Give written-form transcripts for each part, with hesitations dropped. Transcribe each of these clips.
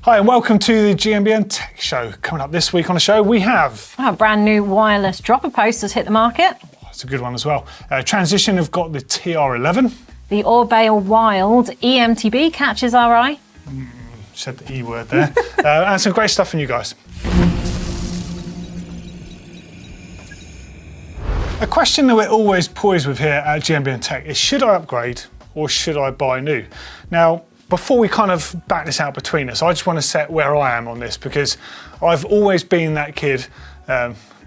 Hi and welcome to the GMBN Tech Show. Coming up this week on the show we have... A brand new wireless dropper post has hit the market. It's a good one as well. Transition have got the TR11. The Orbeil Wild EMTB catches our eye. Said the E word there. And some great stuff from you guys. A question that we're always poised with here at GMBN Tech is, should I upgrade or should I buy new? Now, before we kind of back this out between us, I just want to set where I am on this, because I've always been that kid,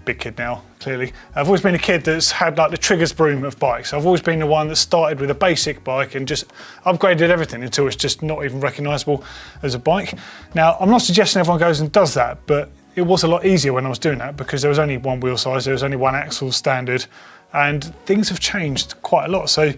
big kid now, clearly. I've always been a kid that's had like the triggers broom of bikes. I've always been the one that started with a basic bike and just upgraded everything until it's just not even recognisable as a bike. Now, I'm not suggesting everyone goes and does that, but it was a lot easier when I was doing that because there was only one wheel size, there was only one axle standard, and things have changed quite a lot. So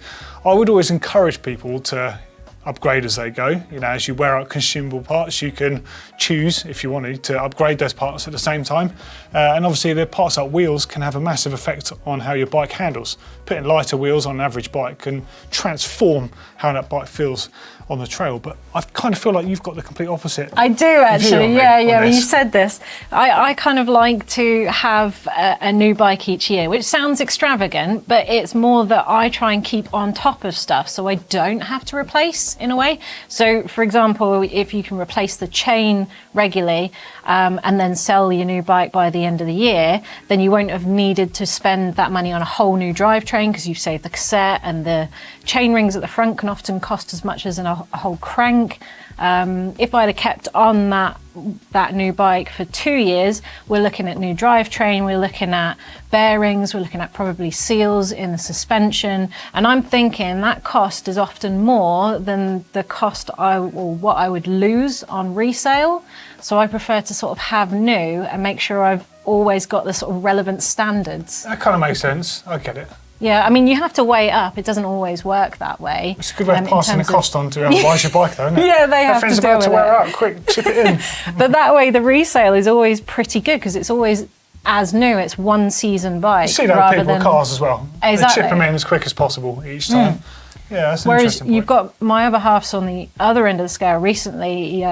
I would always encourage people to upgrade as they go. You know, as you wear out consumable parts, you can choose, if you wanted, to upgrade those parts at the same time. And obviously the parts like wheels can have a massive effect on how your bike handles. Putting lighter wheels on an average bike can transform how that bike feels on the trail, but I kind of feel like you've got the complete opposite. I do actually, yeah. When you said this, I kind of like to have a new bike each year, which sounds extravagant, but it's more that I try and keep on top of stuff so I don't have to replace in a way. So for example, if you can replace the chain regularly and then sell your new bike by the end of the year, then you won't have needed to spend that money on a whole new drivetrain because you've saved the cassette, and the chain rings at the front can often cost as much as a whole crank. If I'd have kept on that new bike for 2 years, we're looking at new drivetrain, we're looking at bearings, we're looking at probably seals in the suspension, and I'm thinking that cost is often more than the cost what I would lose on resale. So I prefer to sort of have new and make sure I've always got the sort of relevant standards. That kind of makes sense. I get it. Yeah, I mean, you have to weigh it up. It doesn't always work that way. It's a good way of passing the cost on to whoever buys your bike, though, isn't it? Yeah, they have to friend's deal about to with wear it. out, quick, chip it in. But that way, the resale is always pretty good because it's always as new. It's one season bike. You see that with people with cars as well. Exactly. They chip them in as quick as possible each time. Yeah, that's an Whereas interesting point. you've got my other half's on the other end of the scale. Recently,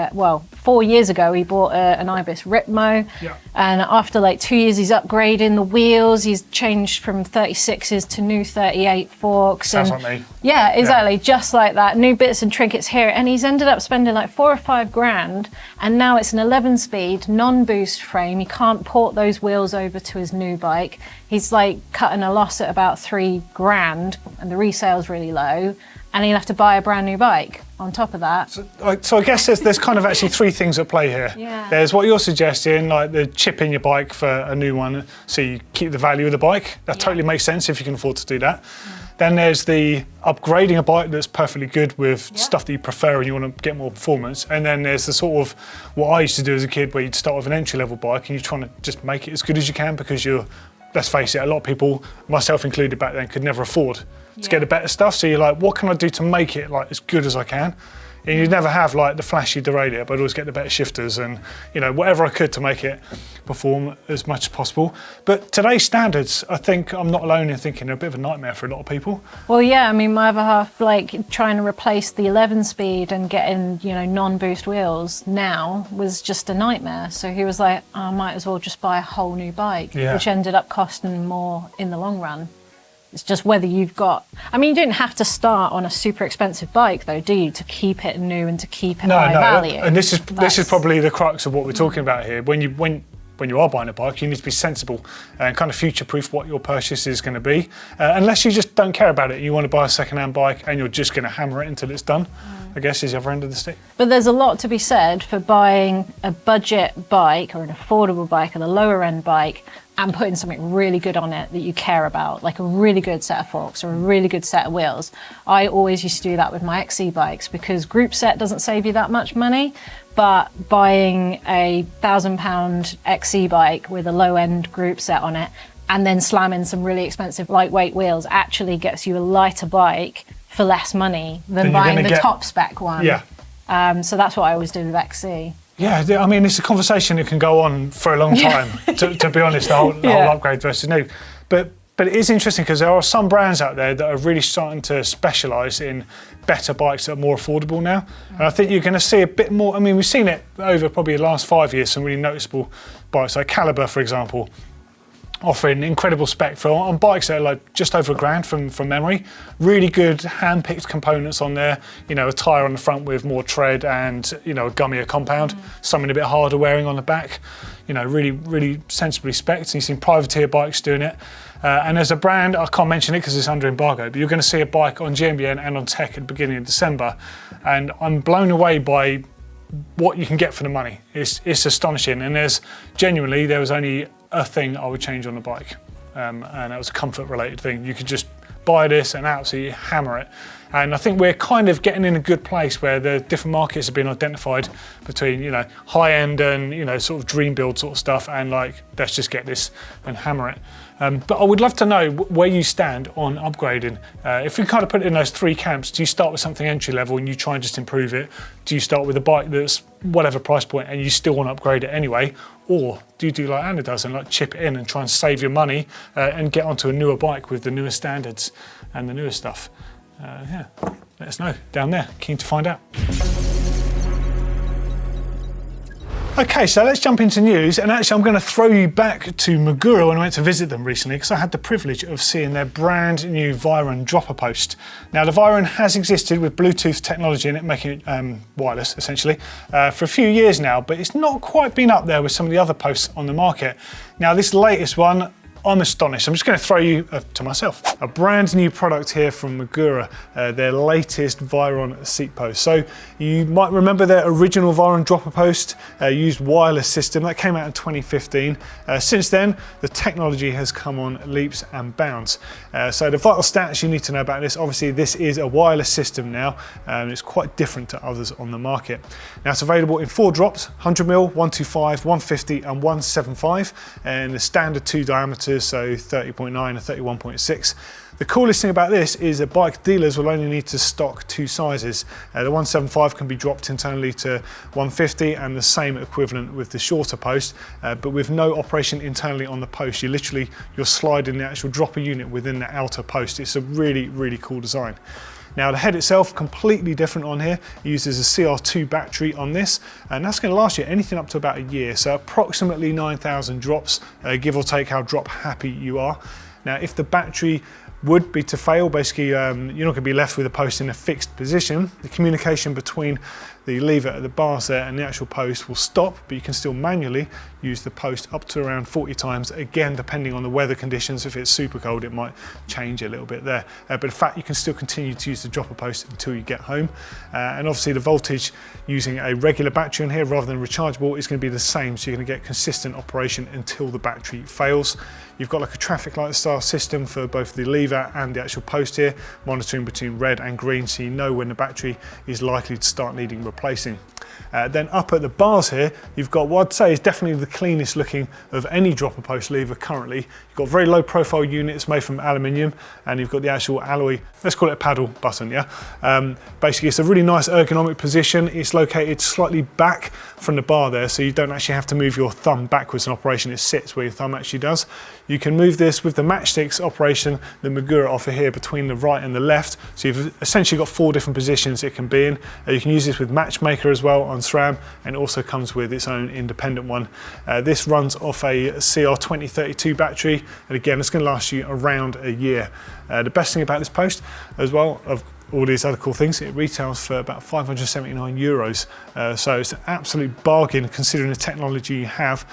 4 years ago, he bought an Ibis Ripmo, and after like 2 years, he's upgrading the wheels. He's changed from 36s to new 38 forks. Sounds like me. Yeah, exactly, just like that. New bits and trinkets here, and he's ended up spending like 4 or 5 grand, and now it's an 11-speed non-boost frame. He can't port those wheels over to his new bike. He's like cutting a loss at about 3 grand, and the resale's really low, and he'll have to buy a brand new bike on top of that. So I guess there's kind of actually 3 things at play here. Yeah. There's what you're suggesting, like the chip in your bike for a new one, so you keep the value of the bike. That totally makes sense if you can afford to do that. Then there's the upgrading a bike that's perfectly good with stuff that you prefer and you want to get more performance. And then there's the sort of what I used to do as a kid, where you'd start with an entry-level bike and you're trying to just make it as good as you can because you're, let's face it, a lot of people, myself included back then, could never afford to get the better stuff. So you're like, what can I do to make it like as good as I can? And you'd never have like the flashy derailleur, but I'd always get the better shifters and, you know, whatever I could to make it perform as much as possible. But today's standards, I think I'm not alone in thinking they're a bit of a nightmare for a lot of people. Well, yeah, I mean, my other half, like trying to replace the 11-speed and getting, you know, non-boost wheels now was just a nightmare. So he was like, I might as well just buy a whole new bike, which ended up costing more in the long run. It's just whether you've got... I mean, you didn't have to start on a super expensive bike, though, do you, to keep it new and to keep it high value? And this is probably the crux of what we're talking about here. When you are buying a bike, you need to be sensible and kind of future-proof what your purchase is going to be. Unless you just don't care about it, you want to buy a second-hand bike and you're just going to hammer it until it's done, I guess is the other end of the stick. But there's a lot to be said for buying a budget bike or an affordable bike or the lower-end bike and putting something really good on it that you care about, like a really good set of forks or a really good set of wheels. I always used to do that with my XC bikes because group set doesn't save you that much money, but buying a £1,000 XC bike with a low-end group set on it and then slamming some really expensive lightweight wheels actually gets you a lighter bike for less money than buying the top spec one. Yeah. So that's what I always do with XC. Yeah, I mean, it's a conversation that can go on for a long time, to be honest, the whole upgrade versus new. But But it is interesting because there are some brands out there that are really starting to specialise in better bikes that are more affordable now. And I think you're going to see a bit more. I mean, we've seen it over probably the last 5 years, some really noticeable bikes like Calibre, for example, offering incredible spec for on bikes that are like just over £1,000 from memory. Really good hand-picked components on there. You know, a tyre on the front with more tread and, you know, a gummier compound, something a bit harder wearing on the back. You know, really sensibly spec'd. And you've seen privateer bikes doing it. And there's a brand, I can't mention it because it's under embargo, but you're going to see a bike on GMBN and on Tech at the beginning of December. And I'm blown away by what you can get for the money. It's astonishing. And there was only a thing I would change on the bike. And that was a comfort related thing. You could just buy this and absolutely hammer it. And I think we're kind of getting in a good place where the different markets have been identified between, you know, high end and, you know, sort of dream build sort of stuff, and like, let's just get this and hammer it. But I would love to know where you stand on upgrading. If we kind of put it in those three camps, do you start with something entry level and you try and just improve it? Do you start with a bike that's whatever price point and you still want to upgrade it anyway? Or do you do like Anna does and like chip it in and try and save your money and get onto a newer bike with the newer standards and the newer stuff? Yeah, let us know down there. Keen to find out. Okay, so let's jump into news, and actually I'm going to throw you back to Magura when I went to visit them recently, because I had the privilege of seeing their brand new Viron dropper post. Now the Viron has existed with Bluetooth technology in it, making it wireless essentially, for a few years now, but it's not quite been up there with some of the other posts on the market. Now this latest one, I'm astonished. I'm just going to throw you to myself. A brand new product here from Magura, their latest Viron seat post. So you might remember their original Viron dropper post used wireless system that came out in 2015. Since then, the technology has come on leaps and bounds. So the vital stats you need to know about this, obviously this is a wireless system now, and it's quite different to others on the market. Now it's available in 4 drops, 100mm, 125, 150 and 175, and the standard 2 diameters, so 30.9 and 31.6. The coolest thing about this is that bike dealers will only need to stock 2 sizes. The 175 can be dropped internally to 150, and the same equivalent with the shorter post, but with no operation internally on the post. You're sliding the actual dropper unit within the outer post. It's a really cool design. Now the head itself, completely different on here. It uses a CR2 battery on this, and that's going to last you anything up to about a year. So approximately 9,000 drops, give or take how drop happy you are. Now if the battery would be to fail, basically you're not going to be left with the post in a fixed position. The communication between the lever at the bars there and the actual post will stop, but you can still manually use the post up to around 40 times, again depending on the weather conditions. If it's super cold it might change a little bit there, but in fact you can still continue to use the dropper post until you get home, and obviously the voltage using a regular battery in here rather than rechargeable is going to be the same, so you're going to get consistent operation until the battery fails. You've got like a traffic light style system for both the lever and the actual post here, monitoring between red and green, so you know when the battery is likely to start needing replacing. Then up at the bars here, you've got what I'd say is definitely the cleanest looking of any dropper post lever currently. You've got very low profile units made from aluminium, and you've got the actual alloy, let's call it a paddle button, yeah? Basically it's a really nice ergonomic position. It's located slightly back from the bar there, so you don't actually have to move your thumb backwards in operation. It sits where your thumb actually does. You can move this with the matchsticks operation that Magura offer here between the right and the left. So you've essentially got 4 different positions it can be in. You can use this with Matchmaker as well on SRAM, and it also comes with its own independent one. This runs off a CR2032 battery, and again it's going to last you around a year. The best thing about this post as well, of all these other cool things, it retails for about 579 euros. So it's an absolute bargain considering the technology you have.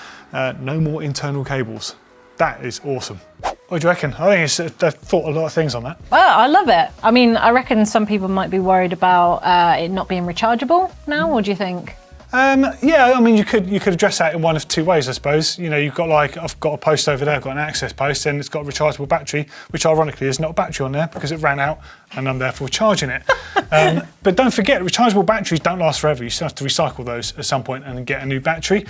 No more internal cables. That is awesome. What do you reckon? I think they've thought a lot of things on that. Well, I love it. I mean, I reckon some people might be worried about it not being rechargeable now. What do you think? Yeah, I mean, you could address that in one of 2 ways, I suppose. You know, you've got like, I've got a post over there, I've got an access post, and it's got a rechargeable battery, which ironically is not a battery on there because it ran out and I'm therefore charging it. But don't forget, rechargeable batteries don't last forever. You still have to recycle those at some point and get a new battery.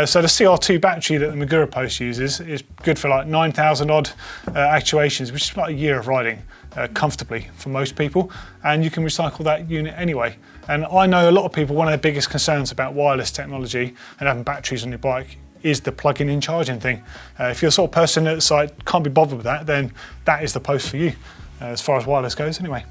So the CR2 battery that the Magura post uses is good for like 9,000 odd actuations, which is about a year of riding comfortably for most people, and you can recycle that unit anyway. And I know a lot of people, one of their biggest concerns about wireless technology and having batteries on your bike is the plugging in charging thing. If you're the sort of person that's like can't be bothered with that, then that is the post for you, as far as wireless goes anyway.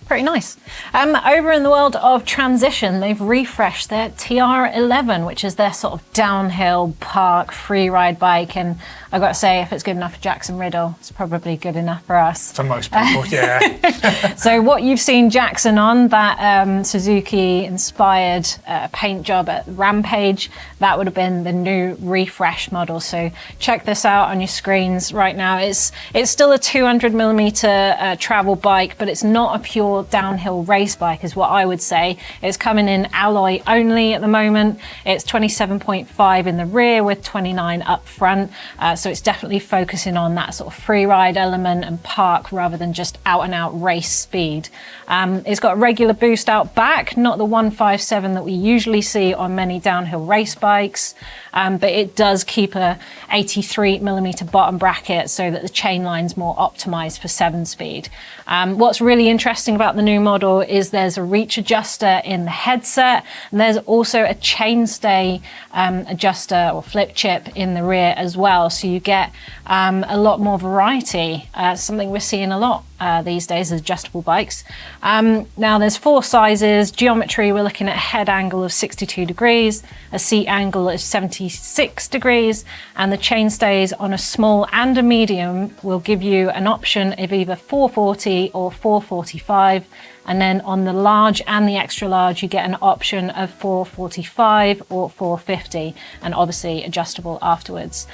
Pretty nice. Over in the world of transition, they've refreshed their TR11, which is their sort of downhill park free ride bike. And I've got to say, if it's good enough for Jackson Riddle, it's probably good enough for us. For most people, yeah. So what you've seen Jackson on, that Suzuki-inspired paint job at Rampage, that would have been the new refresh model. So check this out on your screens right now. It's still a 200mm travel bike, but it's not a pure downhill race bike, is what I would say. It's coming in alloy only at the moment. It's 27.5 in the rear with 29 up front. So it's definitely focusing on that sort of free ride element and park rather than just out and out race speed. It's got a regular boost out back, not the 157 that we usually see on many downhill race bikes, but it does keep a 83mm bottom bracket so that the chain line's more optimized for 7-speed. What's really interesting about the new model is there's a reach adjuster in the headset, and there's also a chainstay adjuster or flip chip in the rear as well. So you get a lot more variety, something we're seeing a lot these days, adjustable bikes. Now there's 4 sizes. Geometry, we're looking at a head angle of 62 degrees, a seat angle of 76 degrees, and the chainstays on a small and a medium will give you an option of either 440 or 445. And then on the large and the extra large, you get an option of 445 or 450, and obviously adjustable afterwards.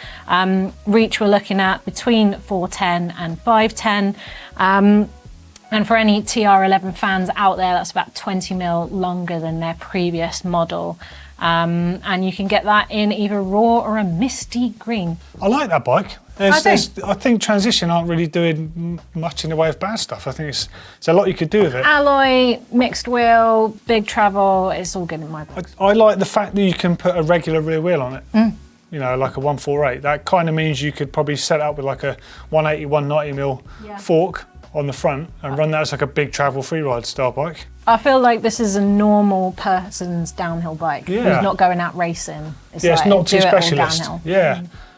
Reach, we're looking at between 410 and 510. And for any TR11 fans out there, that's about 20mm longer than their previous model. And you can get that in either raw or a misty green. I like that bike. I think Transition aren't really doing much in the way of bad stuff. I think it's a lot you could do with it. Alloy, mixed wheel, big travel, it's all good in my book. I like the fact that you can put a regular rear wheel on it. You know, like a 148. That kind of means you could probably set up with like a 180, 190mm fork on the front and run that as like a big travel free ride style bike. I feel like this is a normal person's downhill bike who's not going out racing. It's not too specialist.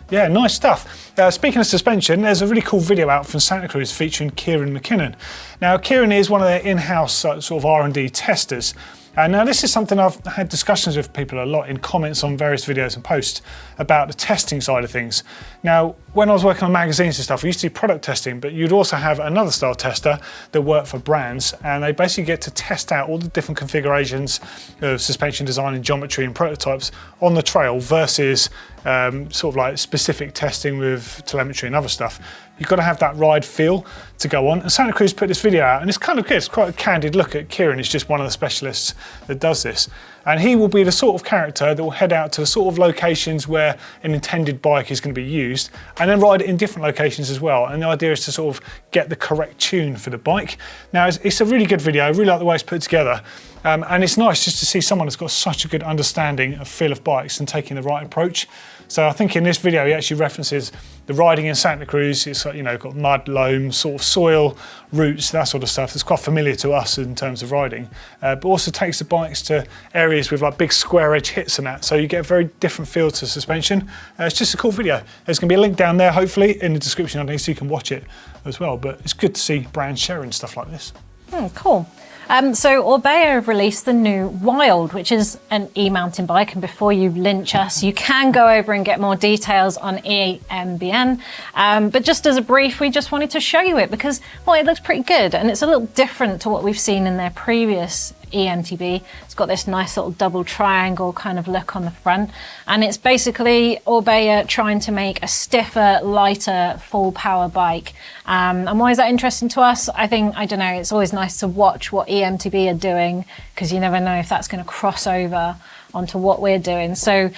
Yeah, nice stuff. Speaking of suspension, there's a really cool video out from Santa Cruz featuring Kieran McKinnon. Now, Kieran is one of their in-house sort of R&D testers. Now, this is something I've had discussions with people a lot in comments on various videos and posts about the testing side of things. Now, when I was working on magazines and stuff, we used to do product testing, but you'd also have another style tester that worked for brands, and they basically get to test out all the different configurations of suspension design and geometry and prototypes on the trail versus sort of like specific testing with telemetry and other stuff. You've got to have that ride feel to go on. And Santa Cruz put this video out, and it's kind of good. It's quite a candid look at Kieran. He's just one of the specialists that does this. And he will be the sort of character that will head out to the sort of locations where an intended bike is going to be used, and then ride it in different locations as well. And the idea is to sort of get the correct tune for the bike. Now, it's a really good video. I really like the way it's put together. And it's nice just to see someone that's got such a good understanding of feel of bikes and taking the right approach. So I think in this video, he actually references the riding in Santa Cruz. It's, you know, got mud, loam, sort of soil, roots, that sort of stuff. It's quite familiar to us in terms of riding, but also takes the bikes to areas with like big square edge hits and that. So you get a very different feel to suspension. It's just a cool video. There's going to be a link down there, hopefully, in the description underneath, so you can watch it as well. But it's good to see brands sharing stuff like this. Cool. So Orbea have released the new Wild, which is an e-mountain bike. And before you lynch us, you can go over and get more details on GMBN. But just as a brief, we just wanted to show you it because, well, it looks pretty good. And it's a little different to what we've seen in their previous EMTB. It's got this nice little double triangle kind of look on the front. And it's basically Orbea trying to make a stiffer, lighter, full power bike. And why is that interesting to us? I think, I don't know, it's always nice to watch what EMTB are doing because you never know if that's going to cross over onto what we're doing. So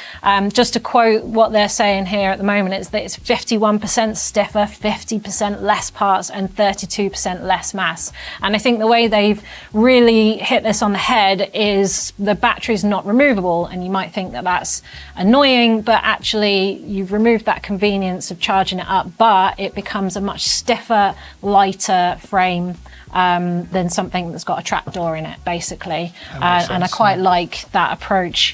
just to quote what they're saying here at the moment, is that it's 51% stiffer, 50% less parts, and 32% less mass. And I think the way they've really hit this on the head is the battery's not removable, and you might think that that's annoying, but actually you've removed that convenience of charging it up, but it becomes a much stiffer, lighter frame than something that's got a trapdoor in it, basically. And I quite like that approach.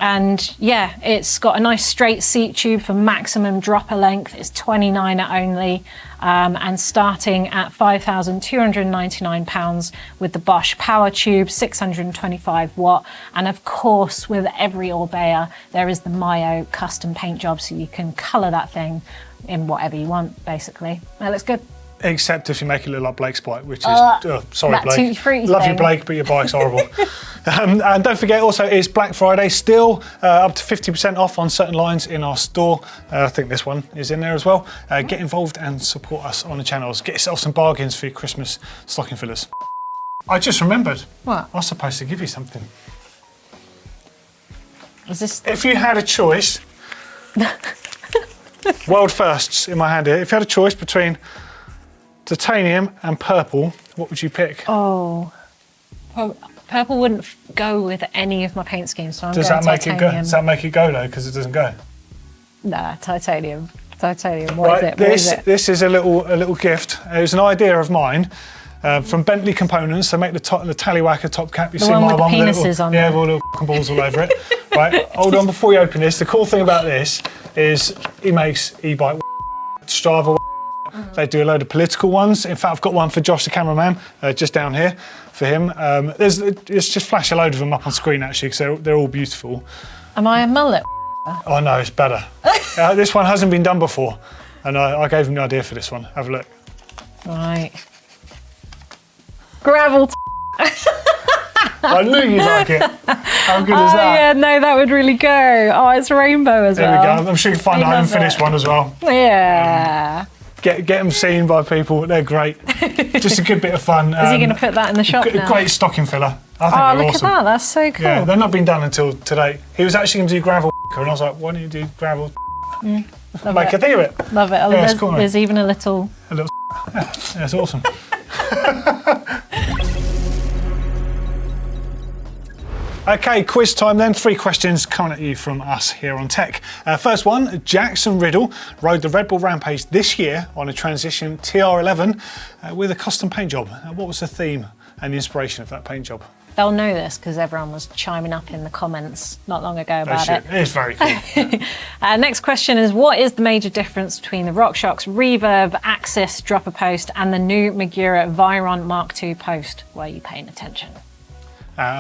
And yeah, it's got a nice straight seat tube for maximum dropper length. It's £29 only, and starting at £5,299 with the Bosch power tube, 625 watt. And of course, with every Orbea, there is the Mayo custom paint job, so you can colour that thing in whatever you want, basically. That looks good. Except if you make it look like Blake's bike, which is, sorry Blake, love you Blake, but your bike's horrible. And don't forget also, it's Black Friday still, up to 50% off on certain lines in our store. I think this one is in there as well. Get involved and support us on the channels. Get yourself some bargains for your Christmas stocking fillers. I just remembered. What? I was supposed to give you something. Is this? If you had a choice, world firsts in my hand here, if you had a choice between titanium and purple, what would you pick? Oh, purple wouldn't go with any of my paint schemes, so I'm going titanium. Does that make it go though, because it doesn't go? Nah, titanium. Titanium. What is it? This is a little gift. It was an idea of mine from Bentley Components. They make the Tallywhacker top cap. You see my one with penises on. Yeah, with all the little balls all over it. Right. Hold on before you open this. The cool thing about this is he makes e-bike, Strava. They do a load of political ones. In fact, I've got one for Josh, the cameraman, just down here for him. It's just flash a load of them up on screen actually, because they're all beautiful. Am I a mullet? Oh no, it's better. This one hasn't been done before, and I gave him the idea for this one. Have a look. Right. Gravel. I knew you'd like it. How good is that? Yeah, no, that would really go. Oh, it's rainbow as well. There we go. I'm sure you can find an unfinished one as well. Yeah. Get them seen by people. They're great. Just a good bit of fun. Is he going to put that in the shop now? Great stocking filler. I think look they're awesome. at that. That's so cool. Yeah, they're not been done until today. He was actually going to do gravel, and I was like, why don't you do gravel? Make a thing of it. Love it. Oh, yeah, it's cool, there's even a little... Yeah, it's awesome. Okay, quiz time then. 3 questions coming at you from us here on Tech. First one, Jackson Riddle rode the Red Bull Rampage this year on a Transition TR11 with a custom paint job. What was the theme and the inspiration of that paint job? They'll know this because everyone was chiming up in the comments not long ago about it. It is very cool. Yeah. Next question is, what is the major difference between the RockShox Reverb Axis dropper post and the new Magura Viron Mark II post? Were you paying attention?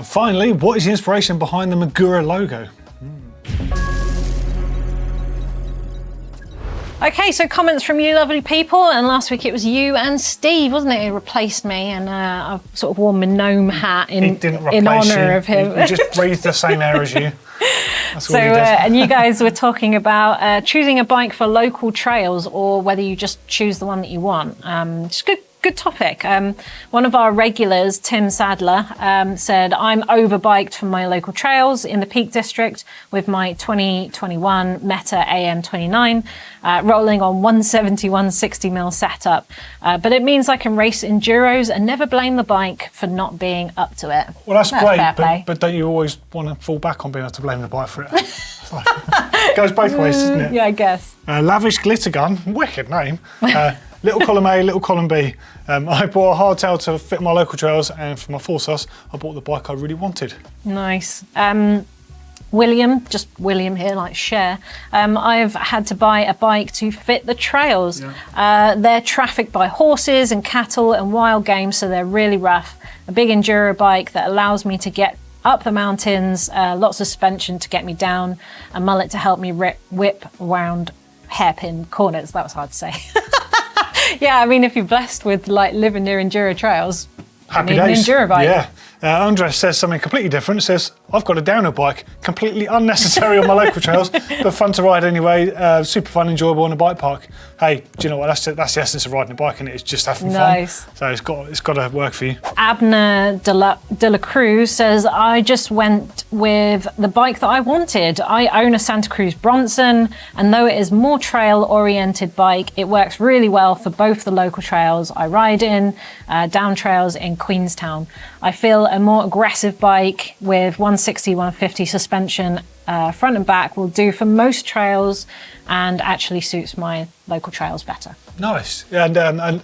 Finally, what is the inspiration behind the Magura logo? Okay, so comments from you lovely people, and last week it was you and Steve, wasn't it? He replaced me, and I've sort of worn my gnome hat in honour of him. He just breathed the same air as you. That's so, and you guys were talking about choosing a bike for local trails, or whether you just choose the one that you want. Just good topic. One of our regulars, Tim Sadler, said, I'm overbiked for my local trails in the Peak District with my 2021 Meta AM29, rolling on 171 60mm setup. But it means I can race enduros and never blame the bike for not being up to it. Well, that's great, but don't you always want to fall back on being able to blame the bike for it? It goes both ways, doesn't it? Yeah, I guess. Lavish Glitter Gun, wicked name. Little column A, little column B. I bought a hardtail to fit my local trails, and for my Forsus, I bought the bike I really wanted. Nice. William, just William here, like Cher. I've had to buy a bike to fit the trails. Yeah. They're trafficked by horses and cattle and wild game, so they're really rough. A big enduro bike that allows me to get up the mountains, lots of suspension to get me down, a mullet to help me whip around hairpin corners. That was hard to say. Yeah, I mean, if you're blessed with like living near enduro trails, happy you need days. An enduro bike. Yeah. Andres says something completely different. It says, I've got a downhill bike, completely unnecessary on my local trails, but fun to ride anyway, super fun, enjoyable in a bike park. Hey, do you know what? That's the essence of riding a bike, and it's just having fun. So it's got to work for you. Abner de la Cruz says, I just went with the bike that I wanted. I own a Santa Cruz Bronson, and though it is more trail-oriented bike, it works really well for both the local trails I ride in, down trails in Queenstown. I feel a more aggressive bike with 1 160, 150 suspension front and back will do for most trails and actually suits my local trails better. Nice. And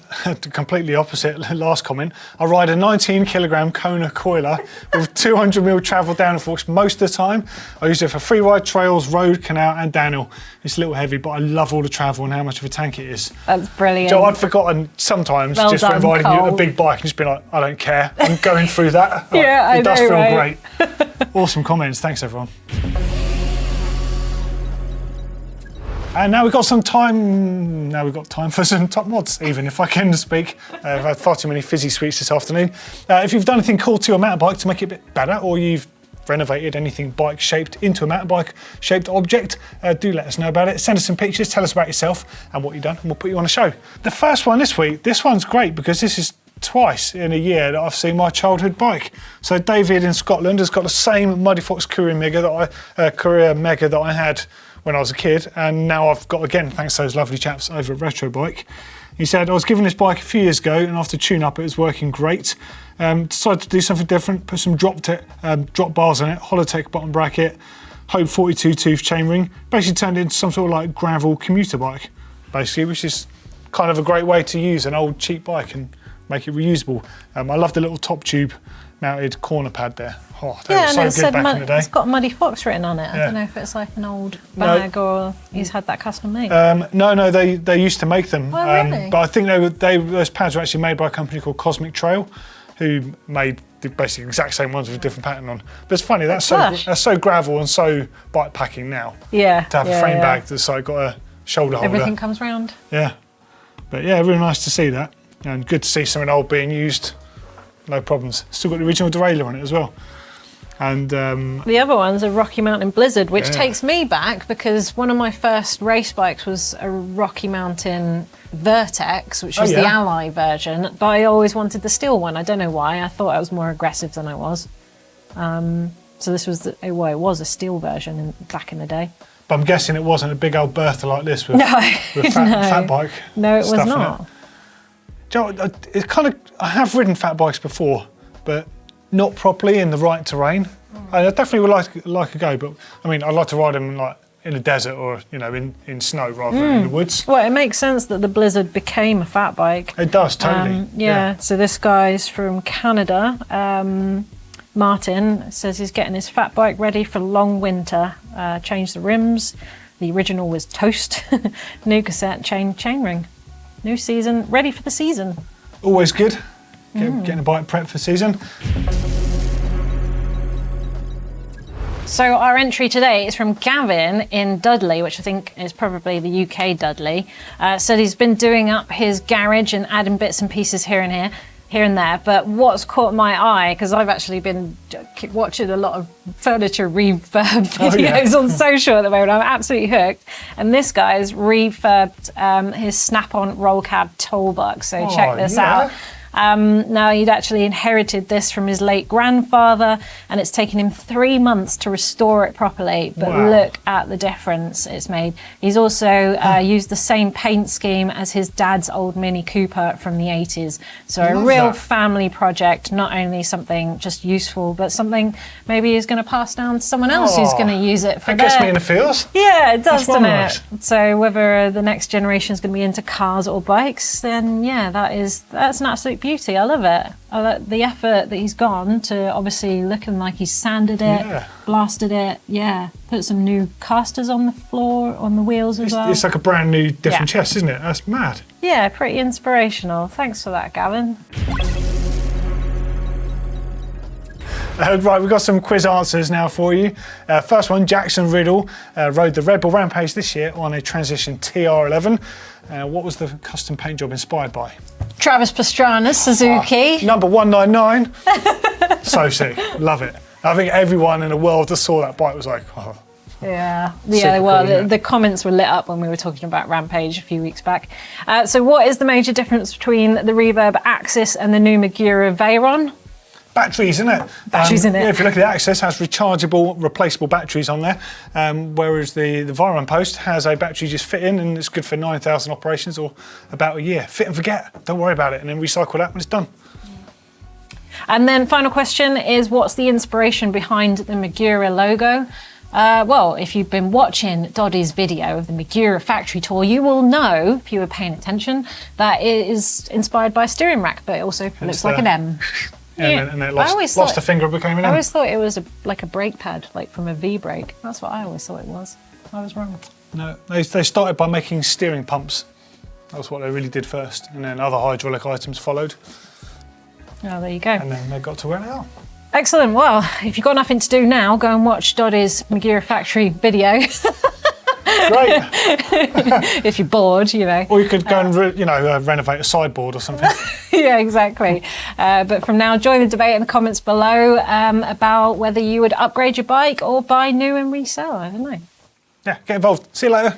completely opposite, last comment, I ride a 19 kilogram Kona coiler with 200 mil travel downforce most of the time. I use it for free ride, trails, road, canal and downhill. It's a little heavy, but I love all the travel and how much of a tank it is. That's brilliant. So I'd forgotten sometimes Well just done, when riding Cole. a big bike and just being like, I don't care, I'm going through that. Yeah, It does I know, feel right? great. Awesome comments, thanks everyone. And now we've got time for some top mods, even if I can speak. I've had far too many fizzy sweets this afternoon. If you've done anything cool to your mountain bike to make it a bit better, or you've renovated anything bike shaped into a mountain bike shaped object, do let us know about it. Send us some pictures, tell us about yourself and what you've done, and we'll put you on a show. The first one this week, this one's great because this is twice in a year that I've seen my childhood bike. So David in Scotland has got the same Muddy Fox Courier Mega that I had when I was a kid, and now I've got again, thanks to those lovely chaps over at Retro Bike. He said, I was given this bike a few years ago, and after tune up, it was working great. Decided to do something different, put some drop bars on it, Holotech bottom bracket, Hope 42 tooth chainring. Basically turned it into some sort of like gravel commuter bike, basically, which is kind of a great way to use an old cheap bike and make it reusable. I love the little top tube mounted corner pad there. Oh, they were so good back in the day. It's got Muddy Fox written on it. I don't know if it's like an old bag or he's had that custom made. No, they used to make them. Oh, really? But I think those pads were actually made by a company called Cosmic Trail, who made the basically exact same ones with a different pattern on. But it's funny, that's so gravel and so bike packing now. Yeah. To have a frame bag that's like got a shoulder holder. Everything comes round. Yeah. But yeah, really nice to see that. And good to see something old being used. No problems. Still got the original derailleur on it as well. And the other one's a Rocky Mountain Blizzard, which takes me back because one of my first race bikes was a Rocky Mountain Vertex, which was the Ally version, but I always wanted the steel one. I don't know why. I thought I was more aggressive than I was. So this was, it was a steel version back in the day. But I'm guessing it wasn't a big old Bertha like this with fat bike. No, it was not. Do you know, it's kind of, I have ridden fat bikes before, but not properly in the right terrain. I definitely would like a go, but I mean, I'd like to ride them like in the desert or in snow rather than in the woods. Well, it makes sense that the Blizzard became a fat bike. It does, totally. So this guy's from Canada. Martin says he's getting his fat bike ready for long winter. Changed the rims. The original was toast. New cassette, chain ring. New season, ready for the season. Always good. Getting a bike prepped for season. So our entry today is from Gavin in Dudley, which I think is probably the UK Dudley. Said he's been doing up his garage and adding bits and pieces here and there. But what's caught my eye, because I've actually been watching a lot of furniture refurb videos on social at the moment. I'm absolutely hooked. And this guy's refurbed his Snap-on roll cab toolbox. So check this out. Now, he'd actually inherited this from his late grandfather, and it's taken him 3 months to restore it properly, but look at the difference it's made. He's also used the same paint scheme as his dad's old Mini Cooper from the 80s. So a real family project, not only something just useful, but something maybe he's going to pass down to someone else who's going to use it for That gets me in the feels. Yeah, it does, doesn't nice. it? So whether the next generation is going to be into cars or bikes, then yeah, that's an absolute beauty. I love it. I like the effort that he's gone to obviously looking like he's sanded it, blasted it, put some new casters on the floor, on the wheels as well. It's like a brand new different chest, isn't it? That's mad. Yeah, pretty inspirational. Thanks for that, Gavin. Right, we've got some quiz answers now for you. First one, Jackson Riddle rode the Red Bull Rampage this year on a Transition TR11. What was the custom paint job inspired by? Travis Pastrana's Suzuki. Number 199. So sick, love it. I think everyone in the world that saw that bike was like, oh. Yeah, well, cool, the comments were lit up when we were talking about Rampage a few weeks back. So what is the major difference between the Reverb Axis and the new Magura Veyron? Batteries, isn't it? Batteries in it. Yeah, if you look at the Access, it has rechargeable, replaceable batteries on there, whereas the Veyron Post has a battery just fit in and it's good for 9,000 operations or about a year. Fit and forget, don't worry about it, and then recycle that when it's done. And then final question is, what's the inspiration behind the Magura logo? Well, if you've been watching Doddy's video of the Magura factory tour, you will know, if you were paying attention, that it is inspired by a steering rack, but it also looks like an M. Yeah, and then it lost a finger, became an M. I always thought it was like a brake pad, like from a V-brake. That's what I always thought it was. I was wrong. No, they started by making steering pumps. That was what they really did first, and then other hydraulic items followed. Oh, there you go. And then they got to where they are. Excellent. Well, if you've got nothing to do now, go and watch Doddy's Magura factory video. Great. If you're bored, you know. Or you could go and renovate a sideboard or something. Yeah, exactly. But from now, join the debate in the comments below about whether you would upgrade your bike or buy new and resell. I don't know. Yeah, get involved. See you later.